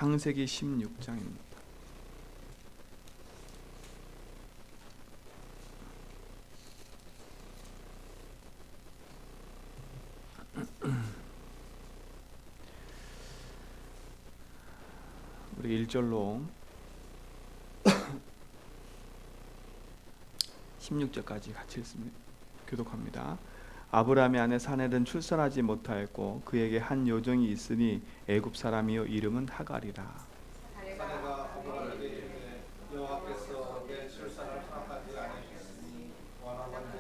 창세기 16장입니다. 우리 1절로 16절까지 같이 읽습니다. 교독합니다. 아브라함의 아내 사넬은 출산하지 못하였고 그에게 한 여종이 있으니 애굽 사람이요 이름은 하갈이라. 사내가 아브라함에게 이르되 여호와께서 내 출산을 허락하지 아니하셨으니 원하건대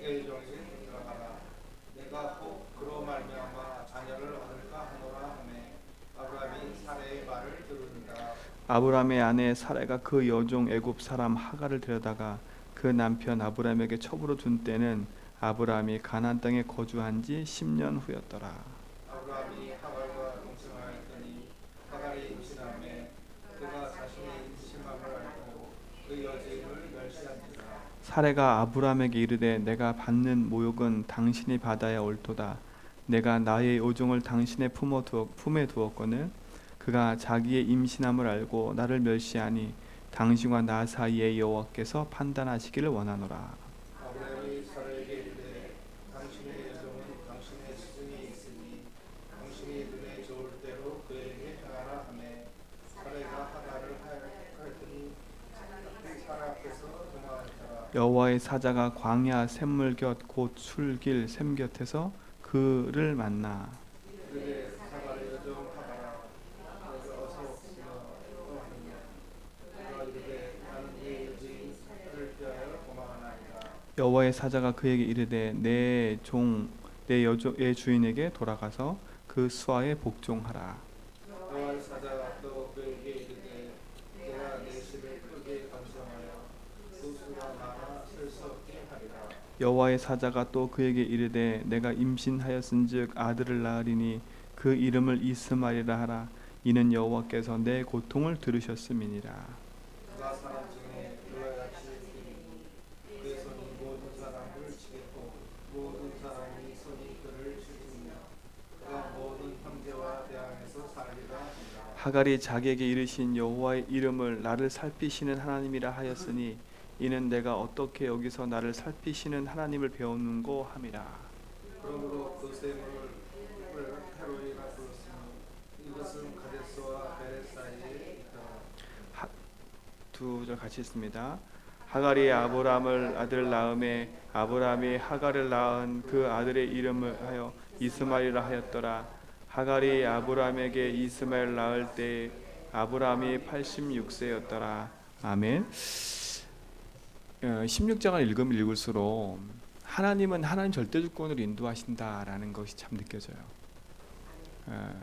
내 여종에게 들어가라. 내가 꼭 그로 말미암아 자녀를 얻을까 하노라 하매 아브라함이 사내의 말을 들으니라. 아브라함의 아내 사레가 그 여종 애굽 사람 하갈을 데려다가 그 남편 아브라함에게 첩으로 준 때는 아브라함이 가나안 땅에 거주한 지 10년 후였더라. 아브라함이 하갈과 동침하였더니 하갈이 임신하매 그가 자신의 임신함을 알고 그 여종을 멸시한지라. 사레가 아브라함에게 이르되 내가 받는 모욕은 당신이 받아야 옳도다. 내가 나의 여종을 당신의 품에 두었거늘 그가 자기의 임신함을 알고 나를 멸시하니 당신과 나 사이에 여호와께서 판단하시기를 원하노라. 아브라함이 사라에게 이르되 당신의 여종은 당신의 스승이 있으니 당신이 눈에 좋을 대로 그에게 행하라 하매 사라가 하갈을 하였더니 사라 앞에서 도망하였더라. 여호와의 사자가 광야 샘물 곁 곧 술길 샘 곁에서 그를 만나 이르되 사갈의 여종 하갈아 여기 어서 오시며 하느냐. 그가 이르되 나는 네 여종이 사자를 피하여 도망하나이다. 여호와의 사자가 그에게 이르되 내 여종의 주인에게 돌아가서 그 수하에 복종하라. 여호와의 사자가 또 그에게 이르되 내가 내 집을 크게 건설하여 소수가 많아 셀 수 없게 하리라. 여호와의 사자가 또 그에게 이르되 내가 임신하였은즉 아들을 낳으리니 그 이름을 이스마엘이라 하라. 이는 여호와께서 내 고통을 들으셨음이니라. 그가 사람 중에 골리앗이 이기니 그의 손이 모든 사람을 치겠고 모든 사람이 손이 그를 치으며 그가 모든 형제와 대항해서 살리라 하니라. 하갈이 자기에게 이르신 여호와의 이름을 나를 살피시는 하나님이라 하였으니 이는 내가 어떻게 여기서 나를 살피시는 하나님을 배웠는고 함이라. 그러므로 그 샘을 헤로이라 불렀으니 이것은 가데스와 베레 사이에 있더라. 두 절 같이 읽습니다. 하갈이 아브라함을 아들 낳음에 아브라함이 하갈을 낳은 그 아들의 이름을 하여 이스마엘이라 하였더라. 하갈이 아브라함에게 이스마엘 낳을 때 아브라함이 86세였더라. 아멘. 16장을 읽으면 읽을수록 하나님은 하나님 절대주권으로 인도하신다라는 것이 참 느껴져요.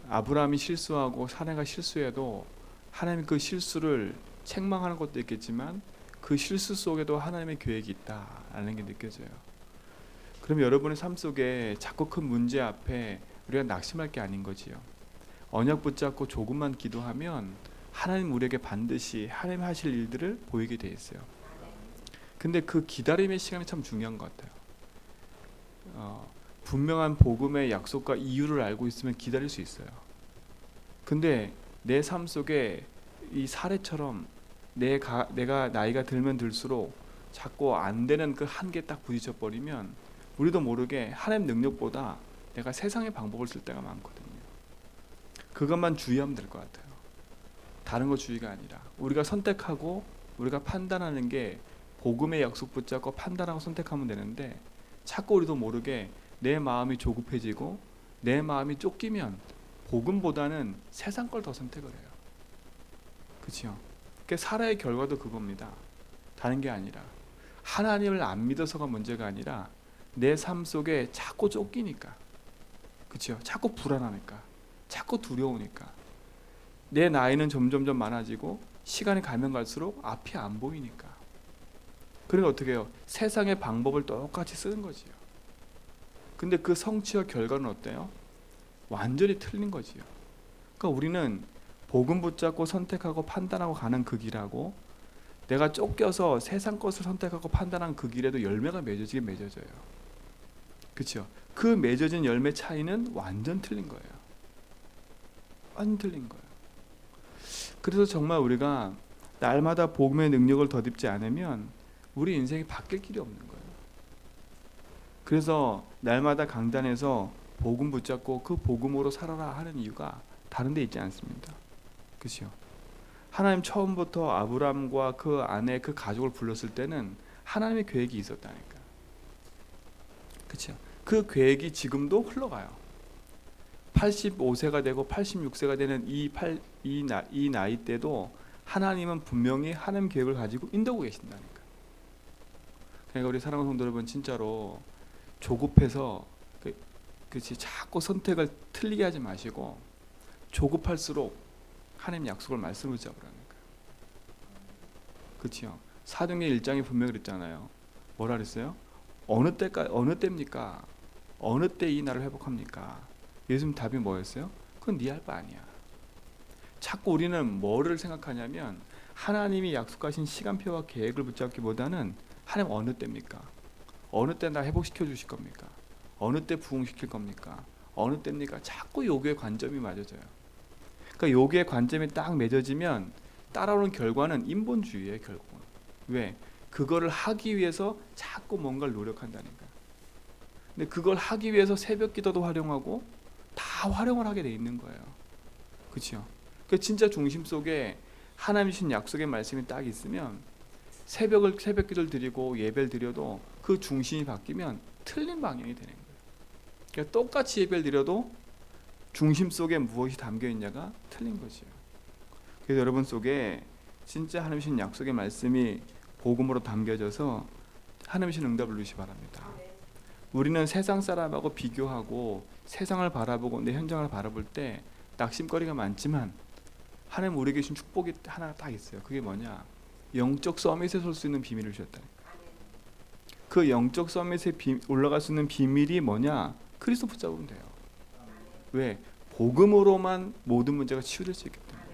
아브라함이 실수하고 사내가 실수해도 하나님 그 실수를 책망하는 것도 있겠지만 그 실수 속에도 하나님의 계획이 있다라는 게 느껴져요. 그럼 여러분의 삶 속에 자꾸 큰 문제 앞에 우리가 낙심할 게 아닌 거지요. 언약 붙잡고 조금만 기도하면 하나님 우리에게 반드시 하나님 하실 일들을 보이게 돼 있어요. 근데 그 기다림의 시간이 참 중요한 것 같아요. 분명한 복음의 약속과 이유를 알고 있으면 기다릴 수 있어요. 근데 내 삶 속에 이 사례처럼 내가 나이가 들면 들수록 자꾸 안 되는 그 한계에 딱 부딪혀 버리면 우리도 모르게 하나님 능력보다 내가 세상의 방법을 쓸 때가 많거든요. 그것만 주의하면 될 것 같아요. 다른 거 주의가 아니라 우리가 선택하고 우리가 판단하는 게 복음의 약속 붙잡고 판단하고 선택하면 되는데 자꾸 우리도 모르게 내 마음이 조급해지고 내 마음이 쫓기면 복음보다는 세상 걸 더 선택을 해요. 그렇죠? 그러니까 사라의 결과도 그겁니다. 다른 게 아니라 하나님을 안 믿어서가 문제가 아니라 내 삶 속에 자꾸 쫓기니까, 그렇죠? 자꾸 불안하니까, 자꾸 두려우니까 내 나이는 점점 많아지고 시간이 가면 갈수록 앞이 안 보이니까. 그러니까 어떻게 해요? 세상의 방법을 똑같이 쓰는 거지요. 근데 그 성취와 결과는 어때요? 완전히 틀린 거지요. 그러니까 우리는 복음 붙잡고 선택하고 판단하고 가는 그 길하고 내가 쫓겨서 세상 것을 선택하고 판단한 그 길에도 열매가 맺어지긴 맺어져요. 그렇죠? 그 맺어진 열매 차이는 완전 틀린 거예요. 완전 틀린 거예요. 그래서 정말 우리가 날마다 복음의 능력을 덧입지 않으면 우리 인생이 바뀔 길이 없는 거예요. 그래서 날마다 강단에서 복음 붙잡고 그 복음으로 살아라 하는 이유가 다른 데 있지 않습니다. 그렇죠? 하나님 처음부터 아브라함과 그 아내 그 가족을 불렀을 때는 하나님의 계획이 있었다니까. 그렇죠? 그 계획이 지금도 흘러가요. 85세가 되고 86세가 되는 이 나이 때도 하나님은 분명히 하나님 계획을 가지고 인도하고 계신다니까. 그러니까 우리 사랑하는 성도 여러분, 진짜로 조급해서 그렇지 자꾸 선택을 틀리게 하지 마시고, 조급할수록 하나님 약속을 말씀을 잡으라는 거예요. 그렇죠? 사도행전 1장에 분명히 그랬잖아요. 뭐라 그랬어요? 어느 때입니까? 어느 때 이 나라를 회복합니까? 예수님 답이 뭐였어요? 그건 네 할 바 아니야. 자꾸 우리는 뭐를 생각하냐면 하나님이 약속하신 시간표와 계획을 붙잡기보다는 하나님 어느 때입니까? 어느 때 나 회복시켜 주실 겁니까? 어느 때 부흥시킬 겁니까? 어느 때입니까? 자꾸 요구의 관점이 맞아져요. 그러니까 요구의 관점이 딱 맺어지면 따라오는 결과는 인본주의예요, 결국은. 왜? 그거를 하기 위해서 자꾸 뭔가를 노력한다니까. 근데 그걸 하기 위해서 새벽 기도도 활용하고 다 활용을 하게 돼 있는 거예요. 그렇죠? 그 진짜 중심 속에 하나님 주신 약속의 말씀이 딱 있으면 새벽 기도를 드리고 예배를 드려도 그 중심이 바뀌면 틀린 방향이 되는 거예요. 그러니까 똑같이 예배를 드려도 중심 속에 무엇이 담겨 있냐가 틀린 거죠. 그래서 여러분 속에 진짜 하나님 주신 약속의 말씀이 복음으로 담겨져서 하나님 주신 응답을 누리시 바랍니다. 우리는 세상 사람하고 비교하고 세상을 바라보고 내 현장을 바라볼 때 낙심거리가 많지만 하나님 우리에게 주신 축복이 하나 딱 있어요. 그게 뭐냐? 영적 서밋에 설 수 있는 비밀을 주셨다. 그 영적 서밋에 올라갈 수 있는 비밀이 뭐냐? 그리스도 붙잡으면 돼요. 왜? 복음으로만 모든 문제가 치유될 수 있기 때문에.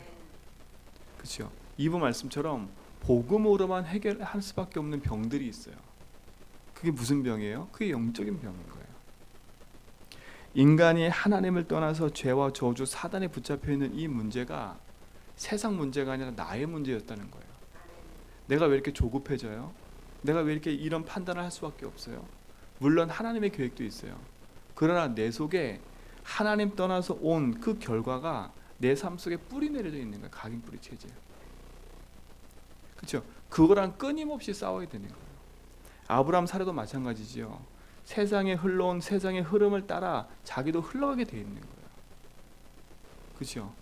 그렇죠? 이부 말씀처럼 복음으로만 해결할 수밖에 없는 병들이 있어요. 그게 무슨 병이에요? 그게 영적인 병인 거예요. 인간이 하나님을 떠나서 죄와 저주 사단에 붙잡혀 있는 이 문제가 세상 문제가 아니라 나의 문제였다는 거예요. 내가 왜 이렇게 조급해져요? 내가 왜 이렇게 이런 판단을 할 수밖에 없어요? 물론 하나님의 계획도 있어요. 그러나 내 속에 하나님 떠나서 온 그 결과가 내 삶 속에 뿌리 내려져 있는 거예요. 각인 뿌리 체질. 그렇죠? 그거랑 끊임없이 싸워야 되는 거예요. 아브라함 사례도 마찬가지지요. 세상에 흘러온 세상의 흐름을 따라 자기도 흘러가게 돼 있는 거예요. 그렇죠?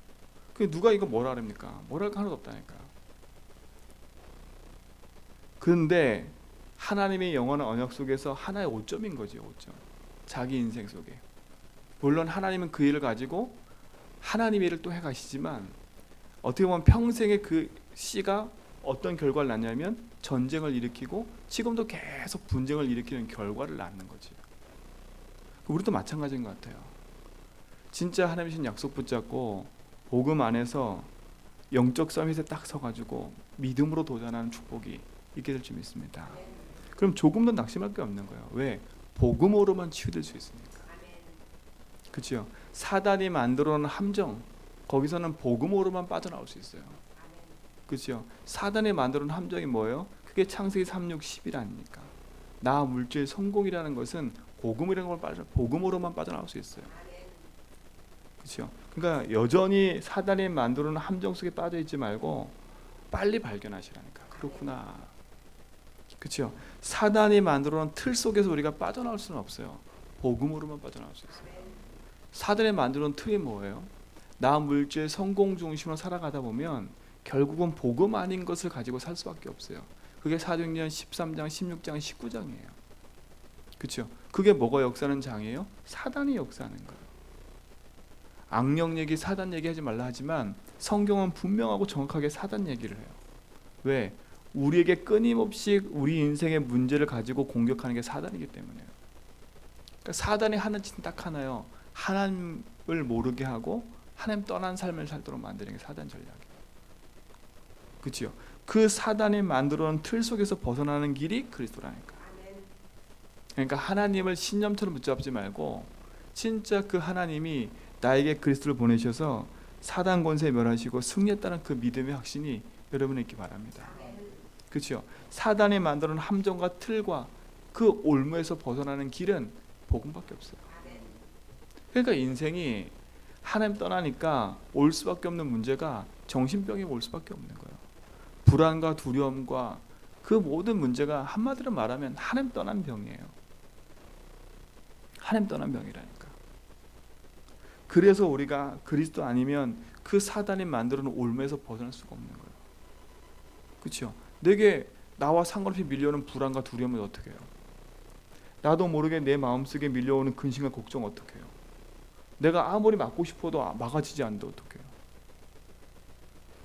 그 누가 이거 뭐라 그럽니까? 뭐랄 거 하나도 없다니까. 그런데 하나님의 영원한 언약 속에서 하나의 오점인 거죠. 오점. 자기 인생 속에. 물론 하나님은 그 일을 가지고 하나님의 일을 또 해가시지만 어떻게 보면 평생의 그 씨가 어떤 결과를 낳냐면 전쟁을 일으키고 지금도 계속 분쟁을 일으키는 결과를 낳는 거지. 우리도 마찬가지인 것 같아요. 진짜 하나님 주신 약속 붙잡고 복음 안에서 영적 서밋에 딱 서가지고 믿음으로 도전하는 축복이 있게 될 줄 믿습니다. 그럼 조금 더 낙심할 게 없는 거예요. 왜? 복음으로만 치유될 수 있으니까. 그렇죠? 사단이 만들어놓은 함정, 거기서는 복음으로만 빠져나올 수 있어요. 그렇죠? 사단이 만들어놓은 함정이 뭐예요? 그게 창세기 3, 6, 10일 아닙니까? 나 물질 성공이라는 것은 복음이라는 걸 복음으로만 빠져나올 수 있어요. 그렇죠? 그러니까 여전히 사단이 만들어놓은 함정 속에 빠져 있지 말고 빨리 발견하시라니까. 그렇구나. 그렇죠? 사단이 만들어놓은 틀 속에서 우리가 빠져나올 수는 없어요. 복음으로만 빠져나올 수 있어요. 사단이 만들어놓은 틀이 뭐예요? 나 물질 성공 중심으로 살아가다 보면 결국은 복음 아닌 것을 가지고 살 수밖에 없어요. 그게 사도행전 13장, 16장, 19장이에요. 그렇죠? 그게 뭐가 역사하는 장이에요? 사단이 역사하는 거예요. 악령 얘기, 사단 얘기하지 말라 하지만 성경은 분명하고 정확하게 사단 얘기를 해요. 왜? 우리에게 끊임없이 우리 인생의 문제를 가지고 공격하는 게 사단이기 때문에요. 그러니까 사단이 하는 짓은 딱 하나요. 하나님을 모르게 하고 하나님 떠난 삶을 살도록 만드는 게 사단 전략이에요. 그렇죠? 그 사단이 만들어놓은 틀 속에서 벗어나는 길이 그리스도라니까. 그러니까 하나님을 신념처럼 붙잡지 말고 진짜 그 하나님이 나에게 그리스도를 보내셔서 사단 권세 멸하시고 승리했다는 그 믿음의 확신이 여러분에 있기 바랍니다. 그렇죠? 사단이 만들어 놓은 함정과 틀과 그 올무에서 벗어나는 길은 복음밖에 없어요. 그러니까 인생이 하나님 떠나니까 올 수밖에 없는 문제가 정신병이 올 수밖에 없는 거예요. 불안과 두려움과 그 모든 문제가 한마디로 말하면 하나님 떠난 병이에요. 하나님 떠난 병이라니까. 그래서 우리가 그리스도 아니면 그 사단이 만들어 놓은 올무에서 벗어날 수가 없는 거예요. 그렇죠? 내게 나와 상관없이 밀려오는 불안과 두려움은 어떻게 해요? 나도 모르게 내 마음속에 밀려오는 근심과 걱정 어떻게 해요? 내가 아무리 막고 싶어도 막아지지 않는데 어떻게 해요?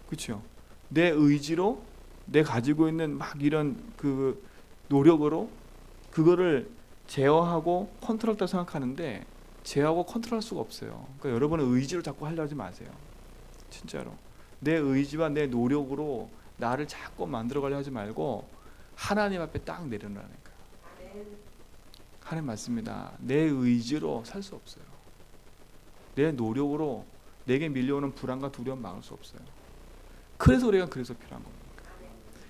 그렇죠? 내 의지로 내 가지고 있는 막 이런 그 노력으로 그거를 제어하고 컨트롤했다 생각하는데 제어하고 컨트롤할 수가 없어요. 그러니까 여러분은 의지로 자꾸 하려 하지 마세요. 진짜로. 내 의지와 내 노력으로 나를 자꾸 만들어가려 하지 말고 하나님 앞에 딱 내려놓으라니까. 하나님 맞습니다. 내 의지로 살 수 없어요. 내 노력으로 내게 밀려오는 불안과 두려움 막을 수 없어요. 그래서 우리가 그래서 필요한 겁니다.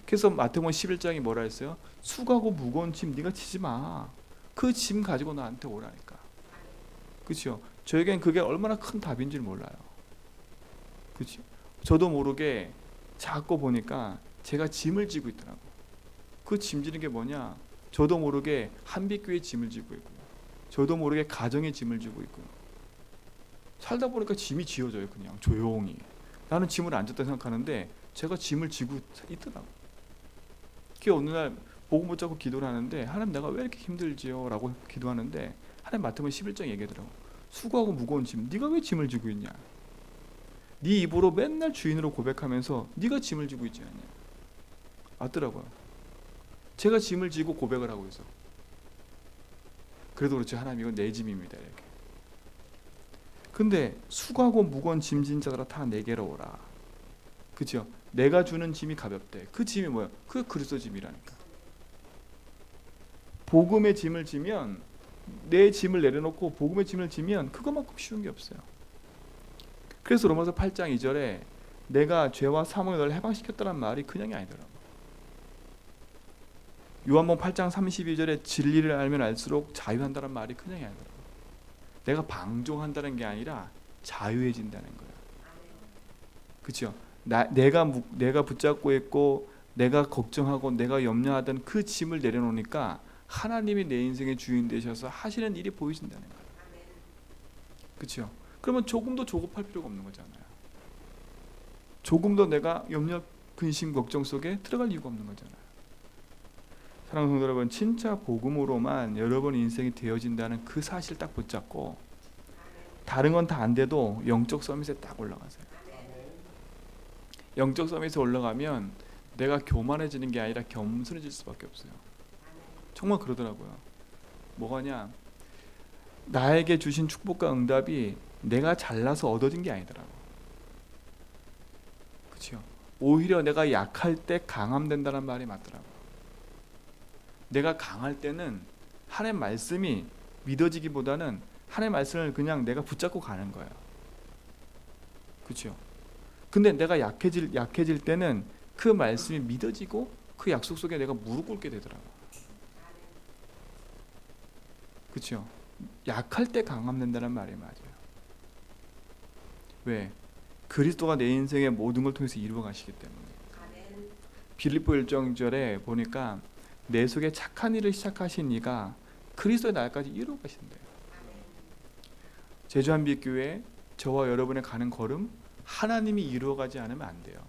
그래서 마태복음 11장이 뭐라 했어요? 수고하고 무거운 짐 네가 지지 마. 그 짐 가지고 나한테 오라니까. 그렇죠? 저에겐 그게 얼마나 큰 답인 줄 몰라요. 그렇죠? 저도 모르게 자꾸 보니까 제가 짐을 지고 있더라고. 그 짐 지는 게 뭐냐? 저도 모르게 한빛교회 짐을 지고 있고, 저도 모르게 가정의 짐을 지고 있고, 살다 보니까 짐이 지어져요. 그냥 조용히. 나는 짐을 안 졌다 생각하는데 제가 짐을 지고 있더라고. 그 어느 날 복음 붙잡고 기도를 하는데 하나님 내가 왜 이렇게 힘들지요? 라고 기도하는데 하나님 마태복음 11장 얘기하더라고. 수고하고 무거운 짐 네가 왜 짐을 지고 있냐? 네 입으로 맨날 주인으로 고백하면서 네가 짐을 지고 있지 않냐? 맞더라고요. 제가 짐을 지고 고백을 하고 있어. 그래도 그렇지 하나님 이건 내 짐입니다 이렇게. 근데 수고하고 무거운 짐진 자들아 다 내게로 오라. 그렇죠? 내가 주는 짐이 가볍대. 그 짐이 뭐야? 그 그리스도 짐이라니까. 복음의 짐을 지면 내 짐을 내려놓고 복음의 짐을 지면 그것만큼 쉬운 게 없어요. 그래서 로마서 8장 2절에 내가 죄와 사망을 너를 해방시켰다는 말이 그냥이 아니더라고. 요한복음 8장 32절에 진리를 알면 알수록 자유한다는 말이 그냥이 아니더라고. 내가 방종한다는 게 아니라 자유해진다는 거야. 그렇죠? 내가 붙잡고 있고 내가 걱정하고 내가 염려하던 그 짐을 내려놓으니까 하나님이 내 인생의 주인 되셔서 하시는 일이 보이신다는 거예요. 그렇죠? 그러면 조금도 조급할 필요가 없는 거잖아요. 조금도 내가 염려, 근심, 걱정 속에 들어갈 이유가 없는 거잖아요. 사랑하는 성도 여러분, 진짜 복음으로만 여러분 인생이 되어진다는 그 사실 딱 붙잡고 다른 건 다 안 돼도 영적 서밋에 딱 올라가세요. 영적 서밋에 올라가면 내가 교만해지는 게 아니라 겸손해질 수밖에 없어요. 정말 그러더라고요. 뭐가냐? 나에게 주신 축복과 응답이 내가 잘나서 얻어진 게 아니더라고. 그렇죠? 오히려 내가 약할 때 강함된다는 말이 맞더라고. 내가 강할 때는 하나님 말씀이 믿어지기보다는 하나님 말씀을 그냥 내가 붙잡고 가는 거예요. 그렇죠? 근데 내가 약해질 때는 그 말씀이 믿어지고 그 약속 속에 내가 무릎 꿇게 되더라고. 그렇죠? 약할 때 강함된다는 말이 맞아요. 왜? 그리스도가 내 인생의 모든 걸 통해서 이루어 가시기 때문에. 빌립보 1장절에 보니까 내 속에 착한 일을 시작하신 이가 그리스도의 날까지 이루어 가신대요. 제주 한빛교회 저와 여러분의 가는 걸음 하나님이 이루어가지 않으면 안 돼요.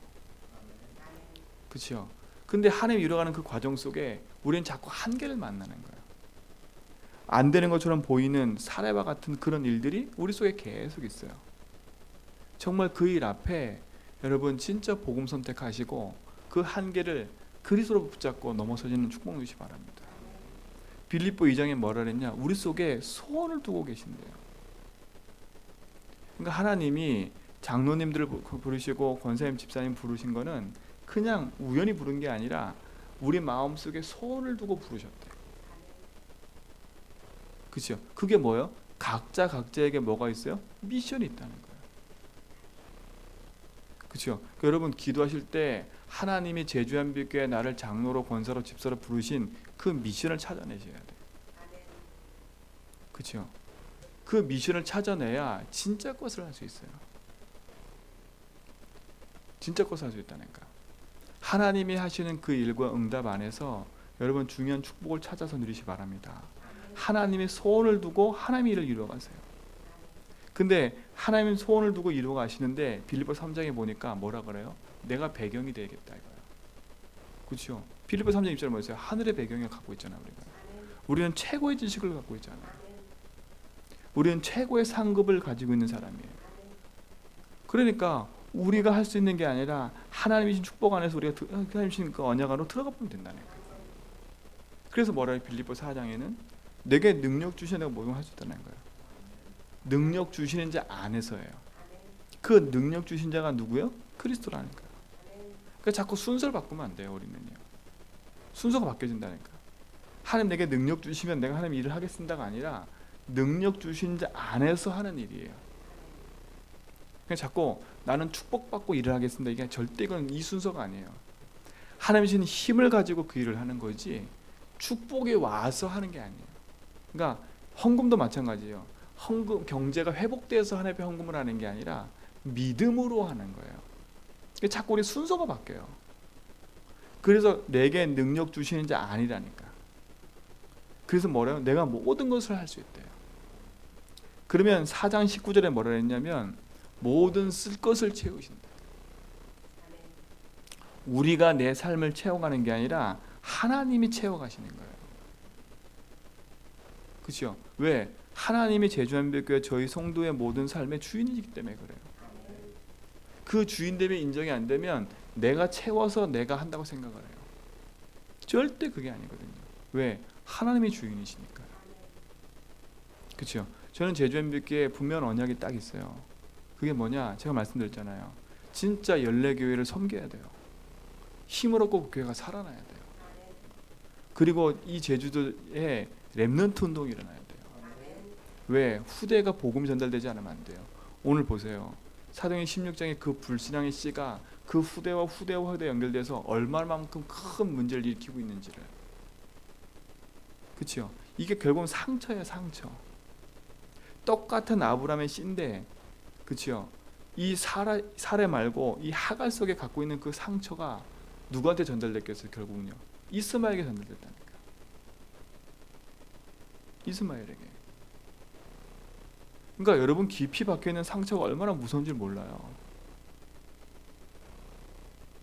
그렇죠? 근데 하나님이 이루어가는 그 과정 속에 우리는 자꾸 한계를 만나는 거예요. 안 되는 것처럼 보이는 사례와 같은 그런 일들이 우리 속에 계속 있어요. 정말 그 일 앞에 여러분 진짜 복음 선택하시고 그 한계를 그리스도로 붙잡고 넘어서지는 축복 누리시 바랍니다. 빌립보 2장에 뭐라 그랬냐? 우리 속에 소원을 두고 계신대요. 그러니까 하나님이 장로님들을 부르시고 권사님 집사님 부르신 거는 그냥 우연히 부른 게 아니라 우리 마음속에 소원을 두고 부르셨대. 그렇죠? 그게 뭐예요? 각자에게 뭐가 있어요? 미션이 있다는 거예요. 그렇죠? 여러분 기도하실 때 하나님이 제주한빛교회 나를 장로로 권사로 집사로 부르신 그 미션을 찾아내셔야 돼요. 그렇죠? 그 미션을 찾아내야 진짜 것을 할 수 있어요. 진짜 것을 할 수 있다니까. 하나님이 하시는 그 일과 응답 안에서 여러분 중요한 축복을 찾아서 누리시 바랍니다. 하나님의 소원을 두고 하나님의 일을 이루어가세요. 근데 하나님 소원을 두고 이루어가시는데 빌립보 3장에 보니까 뭐라 그래요? 내가 배경이 되겠다 이거예요. 그렇죠? 빌립보 3장 1절에 뭐였어요? 하늘의 배경을 갖고 있잖아요. 우리는 최고의 지식을 갖고 있잖아요. 우리는 최고의 상급을 가지고 있는 사람이에요. 그러니까 우리가 할 수 있는 게 아니라 하나님이 주신 축복 안에서 우리가 하나님 주신 그 언약 안으로 들어가 보면 된다는 거예요. 그래서 뭐라 해요? 빌립보 4장에는 내게 능력 주시는 내가 모든 걸 할 수 있다는 거예요. 능력 주시는 자 안에서예요. 그 능력 주신 자가 누구요? 그리스도라는 거예요. 그러니까 자꾸 순서를 바꾸면 안 돼요. 우리는요. 순서가 바뀌어진다니까. 하나님 내게 능력 주시면 내가 하나님 일을 하겠습니다가 아니라 능력 주신 자 안에서 하는 일이에요. 그냥 자꾸 나는 축복받고 일을 하겠습니다. 이게 절대 이건 이 순서가 아니에요. 하나님 주신 힘을 가지고 그 일을 하는 거지 축복이 와서 하는 게 아니에요. 그러니까 헌금도 마찬가지예요. 헌금 경제가 회복돼서 하나님의 헌금을 하는 게 아니라 믿음으로 하는 거예요. 그러니까 자꾸 우리 순서가 바뀌어요. 그래서 내게 능력 주시는 자 아니라니까. 그래서 뭐래요? 내가 모든 것을 할 수 있대요. 그러면 4장 19절에 뭐라 했냐면 모든 쓸 것을 채우신다. 우리가 내 삶을 채워가는 게 아니라 하나님이 채워가시는 거예요. 그렇죠? 왜? 하나님이 제주한빛교회 저희 성도의 모든 삶의 주인이기 때문에 그래요. 그 주인됨이 인정이 안 되면 내가 채워서 내가 한다고 생각을 해요. 절대 그게 아니거든요. 왜? 하나님이 주인이시니까요. 그렇죠? 저는 제주한빛교회에 분명한 언약이 딱 있어요. 그게 뭐냐? 제가 말씀드렸잖아요. 진짜 14교회를 섬겨야 돼요. 힘을 얻고 그 교회가 살아나야 돼요. 그리고 이 제주도에 렘넌트 운동이 일어나야 돼요. 왜? 후대가 복음 전달되지 않으면 안 돼요. 오늘 보세요. 사도행 16장의 그 불신앙의 씨가 그 후대와 연결돼서 얼마만큼 큰 문제를 일으키고 있는지를. 그렇죠? 이게 결국은 상처예요. 상처. 똑같은 아브라함의 씨인데, 그렇죠? 이 사례 말고 이 하갈 속에 갖고 있는 그 상처가 누구한테 전달됐겠어요? 결국은요. 이스마엘에게 전달됐다니까. 이스마엘에게. 그러니까 여러분 깊이 박혀 있는 상처가 얼마나 무서운지 몰라요.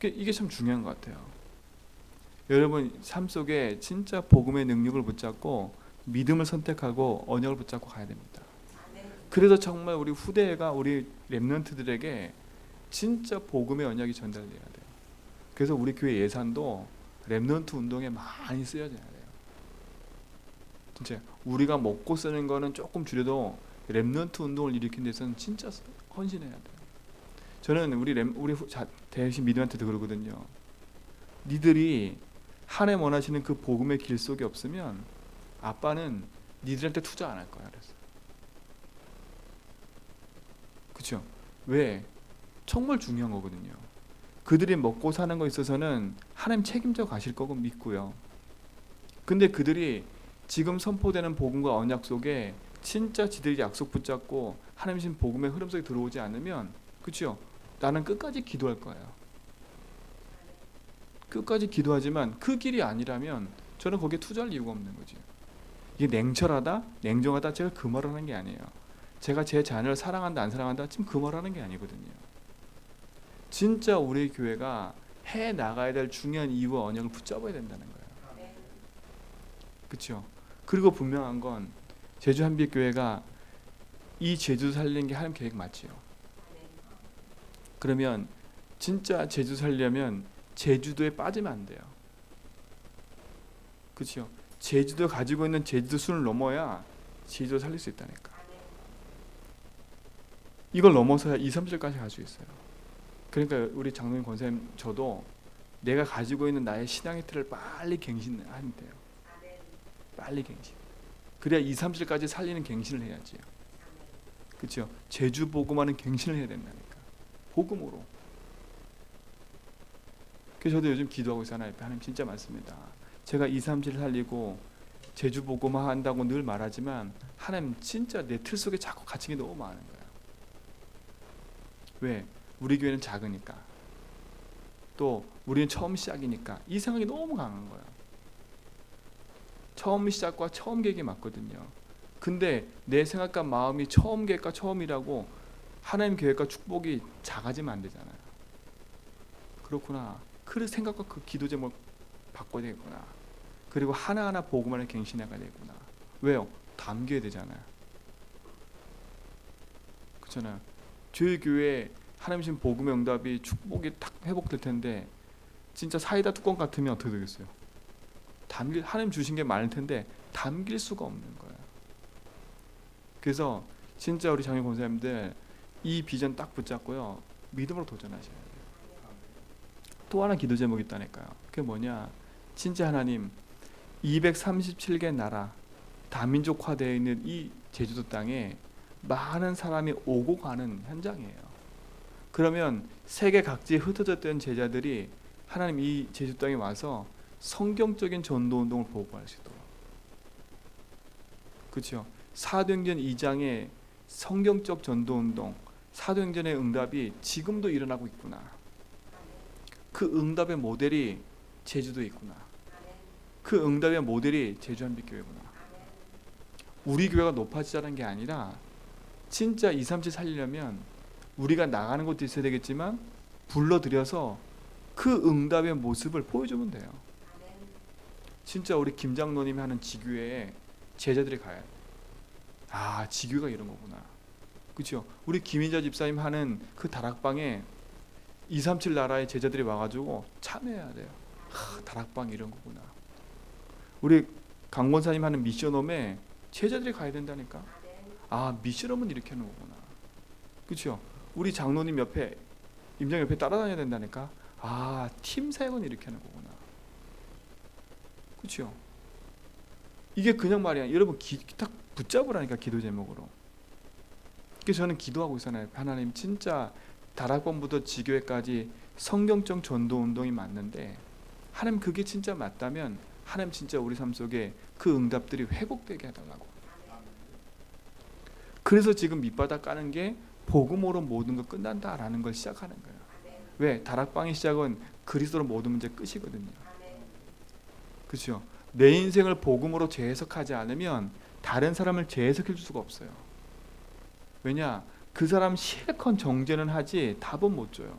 이게 참 중요한 것 같아요. 여러분 삶 속에 진짜 복음의 능력을 붙잡고 믿음을 선택하고 언약을 붙잡고 가야 됩니다. 그래서 정말 우리 후대가 우리 렘넌트들에게 진짜 복음의 언약이 전달돼야 돼요. 그래서 우리 교회 예산도 렘넌트 운동에 많이 쓰여져야 돼요. 진짜 우리가 먹고 쓰는 거는 조금 줄여도 렘넌트 운동을 일으킨 데서는 진짜 헌신해야 돼요. 저는 우리 대신 믿음한테도 그러거든요. 니들이 하나님 원하시는 그 복음의 길 속에 없으면 아빠는 니들한테 투자 안 할 거야. 그래서. 그렇죠? 왜? 정말 중요한 거거든요. 그들이 먹고 사는 거에 있어서는 하나님 책임져 가실 거고 믿고요. 근데 그들이 지금 선포되는 복음과 언약 속에 진짜 지들이 약속 붙잡고 하나님 신 복음의 흐름 속에 들어오지 않으면, 그렇죠? 나는 끝까지 기도할 거예요. 끝까지 기도하지만 그 길이 아니라면 저는 거기에 투자할 이유가 없는 거죠. 이게 냉철하다, 냉정하다 제가 그 말을 하는 게 아니에요. 제가 제 자녀를 사랑한다 안 사랑한다 지금 그 말을 하는 게 아니거든요. 진짜 우리 교회가 해 나가야 될 중요한 이유와 언약을 붙잡아야 된다는 거예요. 그렇죠? 그리고 분명한 건 제주 한빛교회가 이 제주 살리는 게 하나님 계획 맞지요. 그러면 진짜 제주 살려면 제주도에 빠지면 안 돼요. 그렇죠? 제주도 가지고 있는 제주도 수를 넘어야 제주도 살릴 수 있다니까. 이걸 넘어서야 2, 3절까지 갈 수 있어요. 그러니까 우리 장로님 권사님 저도 내가 가지고 있는 나의 신앙의 틀을 빨리 갱신하면 돼요. 빨리 갱신. 그래야 2, 3절까지 살리는 갱신을 해야지요. 그렇죠? 제주 복음하는 갱신을 해야 된다니까. 복음으로. 그래서 저도 요즘 기도하고 있어요. 하나님 진짜 많습니다. 제가 2, 3, 7 살리고 제주 보고만 한다고 늘 말하지만 하나님 진짜 내 틀 속에 자꾸 갇힌 게 너무 많은 거예요. 왜? 우리 교회는 작으니까, 또 우리는 처음 시작이니까 이 생각이 너무 강한 거예요. 처음 시작과 처음 계획이 맞거든요. 근데 내 생각과 마음이 처음 계획과 처음이라고 하나님 계획과 축복이 작아지면 안 되잖아요. 그렇구나. 그 생각과 그 기도 제목을 바꿔야 되겠구나. 그리고 하나하나 복음을 갱신해가야 되겠구나. 왜요? 담겨야 되잖아요. 그렇잖아요. 저희 교회 하나님 주신 복음의 응답이 축복이 탁 회복될 텐데 진짜 사이다 뚜껑 같으면 어떻게 되겠어요? 하나님 주신 게 많을 텐데 담길 수가 없는 거예요. 그래서 진짜 우리 장애 권사님들 이 비전 딱 붙잡고요, 믿음으로 도전하셔야 돼요. 또 하나 기도 제목이 있다니까요. 그게 뭐냐, 진짜 하나님 237개 나라 다민족화되어 있는 이 제주도 땅에 많은 사람이 오고 가는 현장이에요. 그러면 세계 각지에 흩어졌던 제자들이 하나님 이 제주 땅에 와서 성경적인 전도 운동을 보고할 수 있도록, 그렇죠? 사도행전 2장의 성경적 전도 운동, 사도행전의 응답이 지금도 일어나고 있구나. 그 응답의 모델이 제주도에 있구나. 그 응답의 모델이 제주한빛교회구나. 우리 교회가 높아지자는 게 아니라 진짜 2, 3, 7 살리려면 우리가 나가는 것도 있어야 되겠지만 불러들여서 그 응답의 모습을 보여주면 돼요. 진짜 우리 김 장로님이 하는 지교회에 제자들이 가야 돼. 아, 지교가 이런 거구나. 그렇죠? 우리 김인자 집사님 하는 그 다락방에 2, 3, 7 나라의 제자들이 와가지고 참여해야 돼요. 다락방 이런 거구나. 우리 강권사님 하는 미션홈에 제자들이 가야 된다니까. 아, 미션홈은 이렇게 하는 거구나. 그렇죠? 우리 장로님 옆에, 임장 옆에 따라다녀야 된다니까. 아, 팀 사역은 이렇게 하는 거구나. 그렇죠? 이게 그냥 말이야. 여러분 딱 붙잡으라니까, 기도 제목으로. 그래서 저는 기도하고 있잖아요. 하나님 진짜 다락방부터 지교회까지 성경적 전도 운동이 맞는데 하나님 그게 진짜 맞다면 하나님 진짜 우리 삶 속에 그 응답들이 회복되게 해달라고. 그래서 지금 밑바닥 까는 게 복음으로 모든 거 끝난다라는 걸 시작하는 거예요. 왜? 다락방의 시작은 그리스도로 모든 문제 끝이거든요. 그렇죠? 내 인생을 복음으로 재해석하지 않으면 다른 사람을 재해석해 줄 수가 없어요. 왜냐? 그 사람 실컷 정죄는 하지 답은 못 줘요.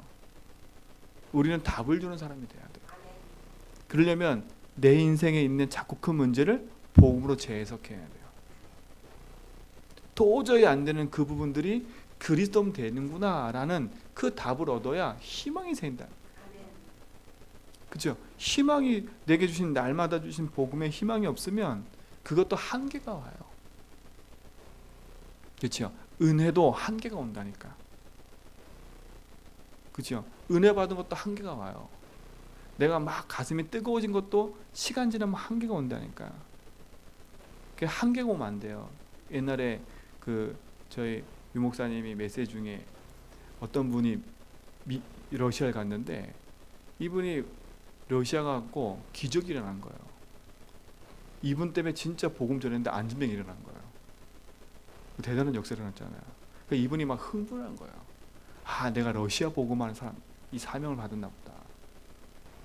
우리는 답을 주는 사람이 돼야 돼요. 그러려면 내 인생에 있는 자꾸 그 문제를 복음으로 재해석해야 돼요. 도저히 안 되는 그 부분들이 그리스도면 되는구나 라는 그 답을 얻어야 희망이 생긴다. 그렇죠? 희망이 내게 주신, 날마다 주신 복음에 희망이 없으면 그것도 한계가 와요. 그렇죠? 은혜도 한계가 온다니까. 그렇죠? 은혜 받은 것도 한계가 와요. 내가 막 가슴이 뜨거워진 것도 시간 지나면 한계가 온다니까. 그 한계가 오면 안 돼요. 옛날에 그 저희 유 목사님이 메시지 중에 어떤 분이 러시아에 갔는데 이분이 러시아 가고 기적이 일어난 거예요. 이분 때문에 진짜 복음 전했는데 안진병이 일어난 거예요. 대단한 역사가 일어났잖아요. 그러니까 이분이 막 흥분한 거예요. 아, 내가 러시아 복음하는 사람, 이 사명을 받았나 보다.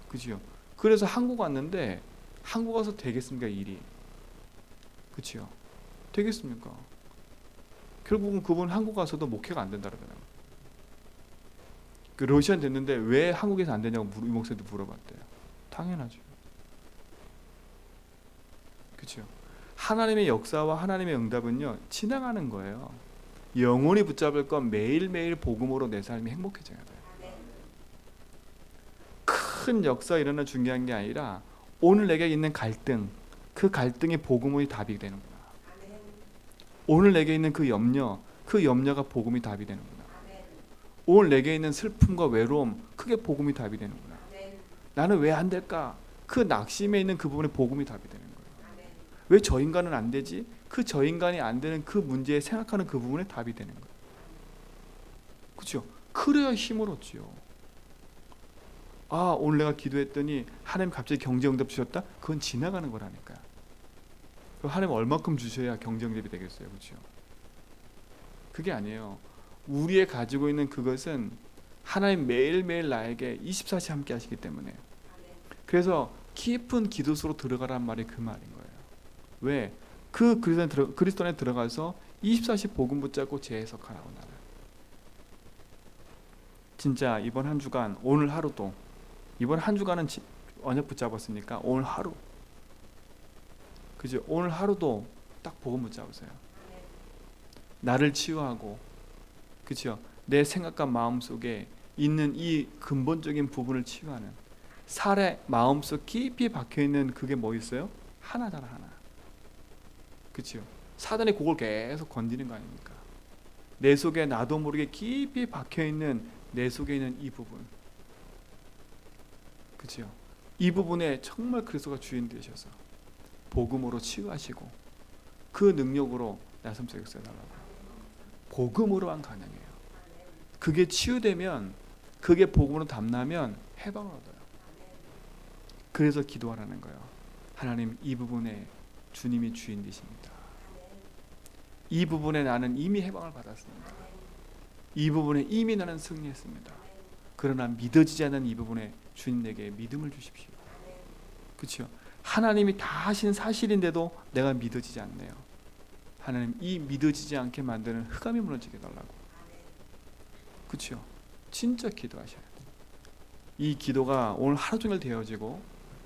그죠? 그래서 한국 왔는데 한국 와서 되겠습니까, 일이? 그렇죠? 되겠습니까? 결국은 그분 한국 가서도 목회가 안 된다 그러더라고요. 그 러시아는 됐는데 왜 한국에서 안 되냐고 유 목사도 물어봤대요. 당연하죠. 그렇죠? 하나님의 역사와 하나님의 응답은요, 지나가는 거예요. 영원히 붙잡을 건 매일매일 복음으로 내 삶이 행복해져야 돼요. 큰 역사 일어나 중요한 게 아니라 오늘 내게 있는 갈등, 그 갈등이 복음의 답이 되는구나. 오늘 내게 있는 그 염려가 복음이 답이 되는구나. 오늘 내게 있는 슬픔과 외로움, 그게 복음이 답이 되는구나. 나는 왜 안 될까? 그 낙심에 있는 그 부분에 복음이 답이 되는 거예요. 왜 저 인간은 안 되지? 그 저 인간이 안 되는 그 문제에 생각하는 그 부분에 답이 되는 거예요. 그렇죠? 그래야 힘을 얻지요. 아, 오늘 내가 기도했더니 하나님 갑자기 경제응답 주셨다? 그건 지나가는 거라니까요. 하나님 얼마큼 주셔야 경제응답이 되겠어요, 그렇죠? 그게 아니에요. 우리의 가지고 있는 그것은 하나님 매일매일 나에게 24시 함께 하시기 때문에. 그래서 깊은 기도 속으로 들어가란 말이 그 말인 거예요. 왜? 그 그리스도 안에 들어가서 24시 복음 붙잡고 재해석하라고 나는. 진짜 이번 한 주간, 오늘 하루도, 이번 한 주간은 언약 붙잡았으니까 오늘 하루, 그죠? 오늘 하루도 딱 복음 붙잡으세요. 나를 치유하고, 그죠? 내 생각과 마음 속에 있는 이 근본적인 부분을 치유하는, 살의 마음속 깊이 박혀있는 그게 뭐 있어요? 하나잖아, 하나. 그렇죠? 사단이 그걸 계속 건드리는 거 아닙니까? 내 속에 나도 모르게 깊이 박혀있는 내 속에 있는 이 부분, 그렇죠? 이 부분에 정말 그리스도가 주인 되셔서 복음으로 치유하시고 그 능력으로 나 삶 속에 쓰여달라고. 복음으로만 가능해요. 그게 치유되면, 그게 복음으로 담나면 해방을 얻어요. 그래서 기도하라는 거예요. 하나님, 이 부분에 주님이 주인 되십니다. 이 부분에 나는 이미 해방을 받았습니다. 이 부분에 이미 나는 승리했습니다. 그러나 믿어지지 않는 이 부분에 주님 내게 믿음을 주십시오. 그렇죠? 하나님이 다 하신 사실인데도 내가 믿어지지 않네요. 하나님, 이 믿어지지 않게 만드는 흑암이 무너지게 달라고. 그렇죠? 진짜 기도하셔야 돼요. 이 기도가 오늘 하루 종일 되어지고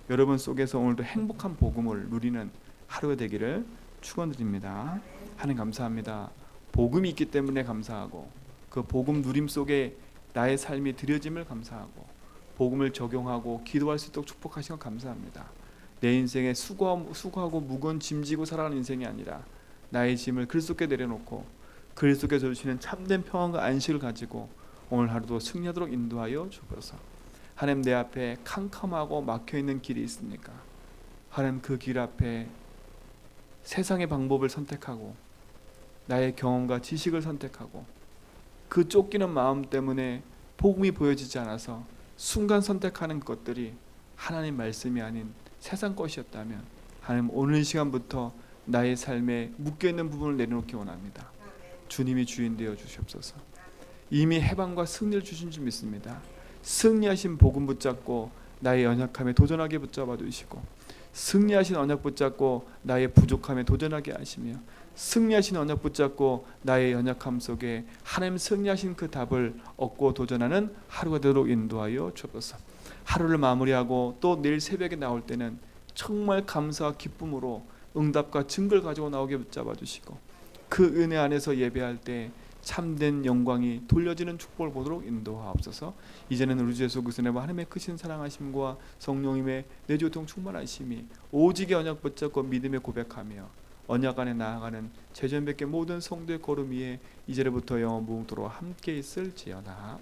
여러분 속에서 오늘도 행복한 복음을 누리는 하루가 되기를 축원드립니다. 하나님 감사합니다. 복음이 있기 때문에 감사하고, 그 복음 누림 속에 나의 삶이 드려짐을 감사하고, 복음을 적용하고 기도할 수 있도록 축복하신 것 감사합니다. 내 인생에 수고하고 무거운 짐 지고 살아가는 인생이 아니라 나의 짐을 그리스도께 내려놓고 그리스도께서 주시는 참된 평안과 안식을 가지고 오늘 하루도 승리하도록 인도하여 주옵소서. 하나님, 내 앞에 캄캄하고 막혀있는 길이 있습니까? 하나님, 그 길 앞에 세상의 방법을 선택하고 나의 경험과 지식을 선택하고 그 쫓기는 마음 때문에 복음이 보여지지 않아서 순간 선택하는 것들이 하나님 말씀이 아닌 세상 것이었다면, 하나님, 오늘 시간부터 나의 삶에 묶여있는 부분을 내려놓기 원합니다. 주님이 주인 되어 주시옵소서. 이미 해방과 승리를 주신 줄 믿습니다. 승리하신 복음 붙잡고 나의 연약함에 도전하게 붙잡아 주시고, 승리하신 언약 붙잡고 나의 부족함에 도전하게 하시며, 승리하신 언약 붙잡고 나의 연약함 속에 하나님 승리하신 그 답을 얻고 도전하는 하루가 되도록 인도하여 주옵소서. 하루를 마무리하고 또 내일 새벽에 나올 때는 정말 감사와 기쁨으로 응답과 증거를 가지고 나오게 붙잡아 주시고, 그 은혜 안에서 예배할 때 참된 영광이 돌려지는 축복을 보도록 인도하옵소서. 이제는 우리 주 예수 그리스도의 하나님의 크신 사랑하심과 성령님의 내주통 충만하심이 오직의 언약 붙잡고 믿음에 고백하며 언약 안에 나아가는 제전백의 모든 성도의 걸음 위에 이제부터 영원 무궁토록 함께 있을지어다.